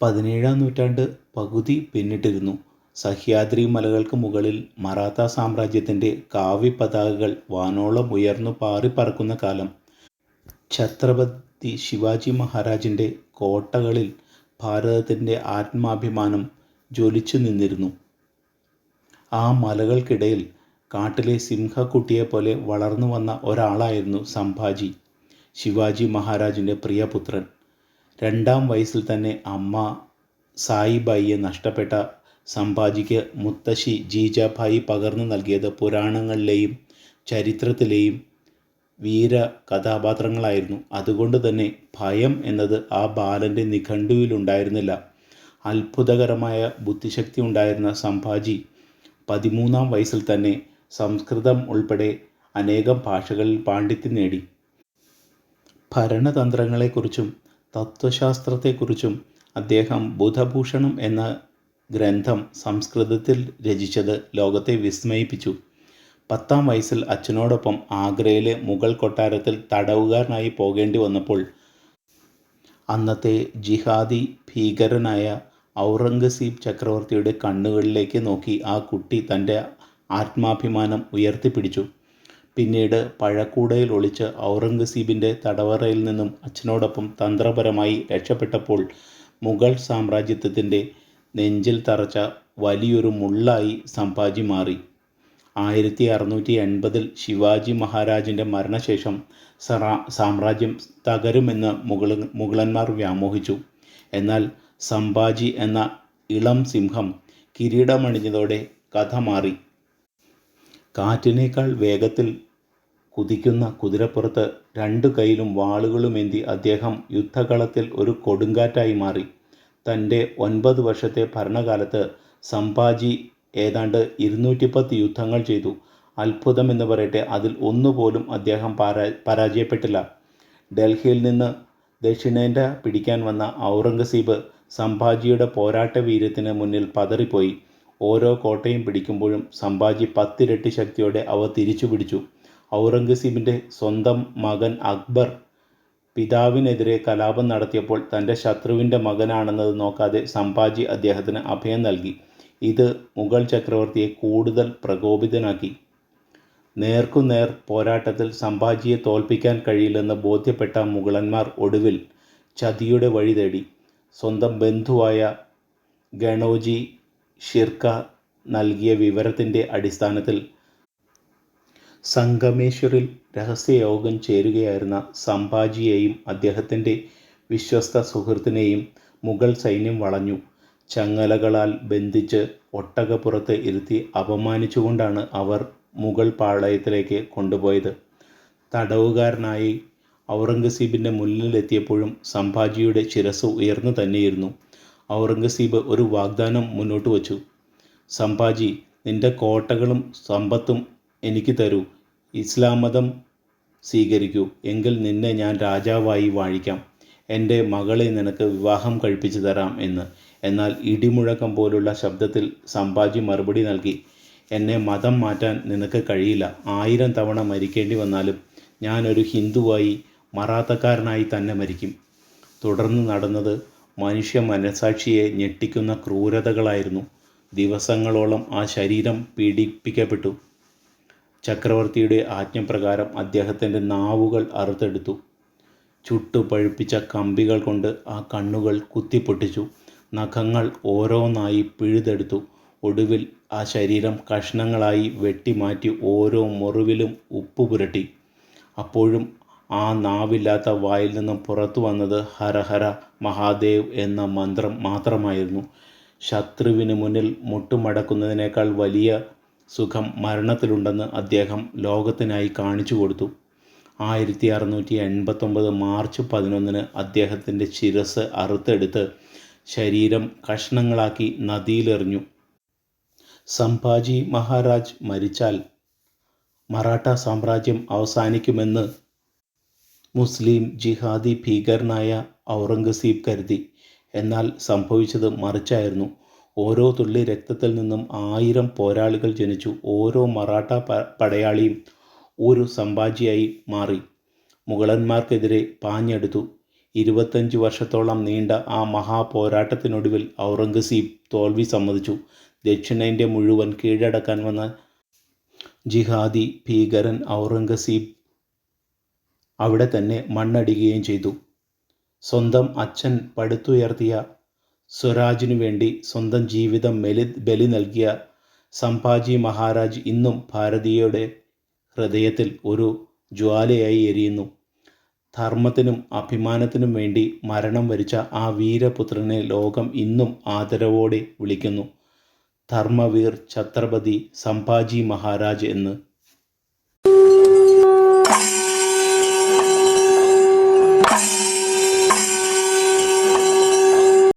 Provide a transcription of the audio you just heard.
17-ാം നൂറ്റാണ്ട് പകുതി പിന്നിട്ടിരുന്നു. സഹ്യാദ്രി മലകൾക്ക് മുകളിൽ മറാത്ത സാമ്രാജ്യത്തിൻ്റെ കാവ്യപതാകകൾ വാനോളം ഉയർന്നു പാറിപ്പറക്കുന്ന കാലം. ഛത്രപതി ശിവാജി മഹാരാജിൻ്റെ കോട്ടകളിൽ ഭാരതത്തിൻ്റെ ആത്മാഭിമാനം ജ്വലിച്ചു നിന്നിരുന്നു. ആ മലകൾക്കിടയിൽ കാട്ടിലെ സിംഹക്കുട്ടിയെപ്പോലെ വളർന്നു വന്ന ഒരാളായിരുന്നു സംഭാജി, ശിവാജി മഹാരാജിൻ്റെ പ്രിയപുത്രൻ. 2-ാം വയസ്സിൽ തന്നെ അമ്മ സായിബായിയെ നഷ്ടപ്പെട്ട സംഭാജിക്ക് മുത്തശ്ശി ജീജാഭായി പകർന്നു നൽകിയത് പുരാണങ്ങളിലെയും ചരിത്രത്തിലെയും വീര കഥാപാത്രങ്ങളായിരുന്നു. അതുകൊണ്ട് തന്നെ ഭയം എന്നത് ആ ബാലൻ്റെ നിഘണ്ടുവിലുണ്ടായിരുന്നില്ല. അത്ഭുതകരമായ ബുദ്ധിശക്തി ഉണ്ടായിരുന്ന സംഭാജി 13-ാം വയസ്സിൽ തന്നെ സംസ്കൃതം ഉൾപ്പെടെ അനേകം ഭാഷകളിൽ പാണ്ഡിത്യം നേടി. ഭരണതന്ത്രങ്ങളെക്കുറിച്ചും തത്വശാസ്ത്രത്തെക്കുറിച്ചും അദ്ദേഹം ബുധഭൂഷണം എന്ന ഗ്രന്ഥം സംസ്കൃതത്തിൽ രചിച്ചത് ലോകത്തെ വിസ്മയിപ്പിച്ചു. 10-ാം വയസ്സിൽ അച്ഛനോടൊപ്പം ആഗ്രയിലെ മുഗൾ കൊട്ടാരത്തിൽ തടവുകാരനായി പോകേണ്ടി വന്നപ്പോൾ അന്നത്തെ ജിഹാദി ഭീകരനായ ഔറംഗസീബ് ചക്രവർത്തിയുടെ കണ്ണുകളിലേക്ക് നോക്കി ആ കുട്ടി തൻ്റെ ആത്മാഭിമാനം ഉയർത്തിപ്പിടിച്ചു. പിന്നീട് പഴക്കൂടയിൽ ഒളിച്ച് ഔറംഗസീബിൻ്റെ തടവറയിൽ നിന്നും അച്ഛനോടൊപ്പം തന്ത്രപരമായി രക്ഷപ്പെട്ടപ്പോൾ മുഗൾ സാമ്രാജ്യത്വത്തിൻ്റെ നെഞ്ചിൽ തറച്ച വലിയൊരു മുള്ളായി സംഭാജി മാറി. 1680-ൽ ശിവാജി മഹാരാജിൻ്റെ മരണശേഷം സാമ്രാജ്യം തകരുമെന്ന് മുഗളന്മാർ വ്യാമോഹിച്ചു. എന്നാൽ സംഭാജി എന്ന ഇളം സിംഹം കിരീടമണിഞ്ഞതോടെ കഥ മാറി. കാറ്റിനേക്കാൾ വേഗത്തിൽ കുതിക്കുന്ന കുതിരപ്പുറത്ത് 2 കൈയിലും വാളുകളുമേന്തി അദ്ദേഹം യുദ്ധകളത്തിൽ ഒരു കൊടുങ്കാറ്റായി മാറി. തൻ്റെ 9 വർഷത്തെ ഭരണകാലത്ത് സംഭാജി ഏതാണ്ട് 210 യുദ്ധങ്ങൾ ചെയ്തു. അത്ഭുതമെന്ന് പറയട്ടെ, അതിൽ ഒന്നുപോലും അദ്ദേഹം പരാജയപ്പെട്ടില്ല. ഡൽഹിയിൽ നിന്ന് ദക്ഷിണേന്ത്യ പിടിക്കാൻ വന്ന ഔറംഗസീബ് സംഭാജിയുടെ പോരാട്ട വീര്യത്തിന് മുന്നിൽ പതറിപ്പോയി. ഓരോ കോട്ടയും പിടിക്കുമ്പോഴും സംഭാജി 10 ഇരട്ടി ശക്തിയോടെ അവ തിരിച്ചു പിടിച്ചു. ഔറംഗസീബിൻ്റെ സ്വന്തം മകൻ അക്ബർ പിതാവിനെതിരെ കലാപം നടത്തിയപ്പോൾ തൻ്റെ ശത്രുവിൻ്റെ മകനാണെന്നത് നോക്കാതെ സംഭാജി അദ്ദേഹത്തിന് അഭയം നൽകി. ഇത് മുഗൾ ചക്രവർത്തിയെ കൂടുതൽ പ്രകോപിതനാക്കി. നേർക്കുനേർ പോരാട്ടത്തിൽ സംഭാജിയെ തോൽപ്പിക്കാൻ കഴിയില്ലെന്ന് ബോധ്യപ്പെട്ട മുഗളന്മാർ ഒടുവിൽ ചതിയുടെ വഴി തേടി. സ്വന്തം ബന്ധുവായ ഗണോജി ഷിർക നൽകിയ വിവരത്തിൻ്റെ അടിസ്ഥാനത്തിൽ സംഗമേശ്വറിൽ രഹസ്യയോഗം ചേരുകയായിരുന്ന സംഭാജിയെയും അദ്ദേഹത്തിൻ്റെ വിശ്വസ്ത സുഹൃത്തിനെയും മുഗൾ സൈന്യം വളഞ്ഞു. ചങ്ങലകളാൽ ബന്ധിച്ച് ഒട്ടകപ്പുറത്ത് ഇരുത്തി അപമാനിച്ചുകൊണ്ടാണ് അവർ മുഗൾ പാളയത്തിലേക്ക് കൊണ്ടുപോയത്. തടവുകാരനായി ഔറംഗസീബിൻ്റെ മുന്നിലെത്തിയപ്പോഴും സംഭാജിയുടെ ശിരസ് ഉയർന്നു തന്നെയിരുന്നു. ഔറംഗസീബ് ഒരു വാഗ്ദാനം മുന്നോട്ട് വച്ചു. സംഭാജി, നിന്റെ കോട്ടകളും സമ്പത്തും എനിക്ക് തരൂ. ഇസ്ലാം മതം സ്വീകരിക്കൂ. എങ്കിൽ നിന്നെ ഞാൻ രാജാവായി വാഴിക്കാം. എൻ്റെ മകളെ നിനക്ക് വിവാഹം കഴിപ്പിച്ചു തരാം എന്ന്. എന്നാൽ ഇടിമുഴക്കം പോലുള്ള ശബ്ദത്തിൽ സംഭാജി മറുപടി നൽകി, എന്നെ മതം മാറ്റാൻ നിനക്ക് കഴിയില്ല. 1000 തവണ മരിക്കേണ്ടി വന്നാലും ഞാനൊരു ഹിന്ദുവായി മറാത്തക്കാരനായി തന്നെ മരിക്കും. തുടർന്ന് നടന്നത് മനുഷ്യ മനസാക്ഷിയെ ഞെട്ടിക്കുന്ന ക്രൂരതകളായിരുന്നു. ദിവസങ്ങളോളം ആ ശരീരം പീഡിപ്പിക്കപ്പെട്ടു. ചക്രവർത്തിയുടെ ആജ്ഞപ്രകാരം അദ്ദേഹത്തിൻ്റെ നാവുകൾ അറുത്തെടുത്തു. ചുട്ടുപഴുപ്പിച്ച കമ്പികൾ കൊണ്ട് ആ കണ്ണുകൾ കുത്തിപ്പൊട്ടിച്ചു. നഖങ്ങൾ ഓരോന്നായി പിഴുതെടുത്തു. ഒടുവിൽ ആ ശരീരം കഷ്ണങ്ങളായി വെട്ടിമാറ്റി ഓരോ മുറിവിലും ഉപ്പ് പുരട്ടി. അപ്പോഴും ആ നാവില്ലാത്ത വായിൽ നിന്നും പുറത്തു വന്നത് ഹരഹര മഹാദേവ് എന്ന മന്ത്രം മാത്രമായിരുന്നു. ശത്രുവിന് മുന്നിൽ മുട്ടുമടക്കുന്നതിനേക്കാൾ വലിയ സുഖം മരണത്തിലുണ്ടെന്ന് അദ്ദേഹം ലോകത്തിനായി കാണിച്ചു കൊടുത്തു. 1689 മാർച്ച് 11 അദ്ദേഹത്തിൻ്റെ ശിരസ് അറുത്തെടുത്ത് ശരീരം കഷ്ണങ്ങളാക്കി നദിയിലെറിഞ്ഞു. സംഭാജി മഹാരാജ് മരിച്ചാൽ മറാഠ സാമ്രാജ്യം അവസാനിക്കുമെന്ന് മുസ്ലിം ജിഹാദി ഭീകരനായ ഔറംഗസീബ് കരുതി. എന്നാൽ സംഭവിച്ചത് മറിച്ചായിരുന്നു. ഓരോ തുള്ളി രക്തത്തിൽ നിന്നും 1000 പോരാളികൾ ജനിച്ചു. ഓരോ മറാഠ പടയാളിയും ഒരു സംഭാജിയായി മാറി. മുഗളന്മാർക്കെതിരെ പാഞ്ഞെടുത്തു. 25 വർഷത്തോളം നീണ്ട ആ മഹാപോരാട്ടത്തിനൊടുവിൽ ഔറംഗസീബ് തോൽവി സമ്മതിച്ചു. ദക്ഷിണേന്ത്യ മുഴുവൻ കീഴടക്കാൻ വന്ന ജിഹാദി ഭീകരൻ ഔറംഗസീബ് അവിടെ തന്നെ മണ്ണടിയുകയും ചെയ്തു. സ്വന്തം അച്ഛൻ പടുത്തുയർത്തിയ സ്വരാജിനു വേണ്ടി സ്വന്തം ജീവിതം ബലി നൽകിയ സംഭാജി മഹാരാജ് ഇന്നും ഭാരതീയരുടെ ഹൃദയത്തിൽ ഒരു ജ്വാലയായി എരിയുന്നു. ധർമ്മത്തിനും അഭിമാനത്തിനും വേണ്ടി മരണം വരിച്ച ആ വീരപുത്രനെ ലോകം ഇന്നും ആദരവോടെ വിളിക്കുന്നു ധർമ്മവീർ ഛത്രപതി സംഭാജി മഹാരാജ് എന്ന്.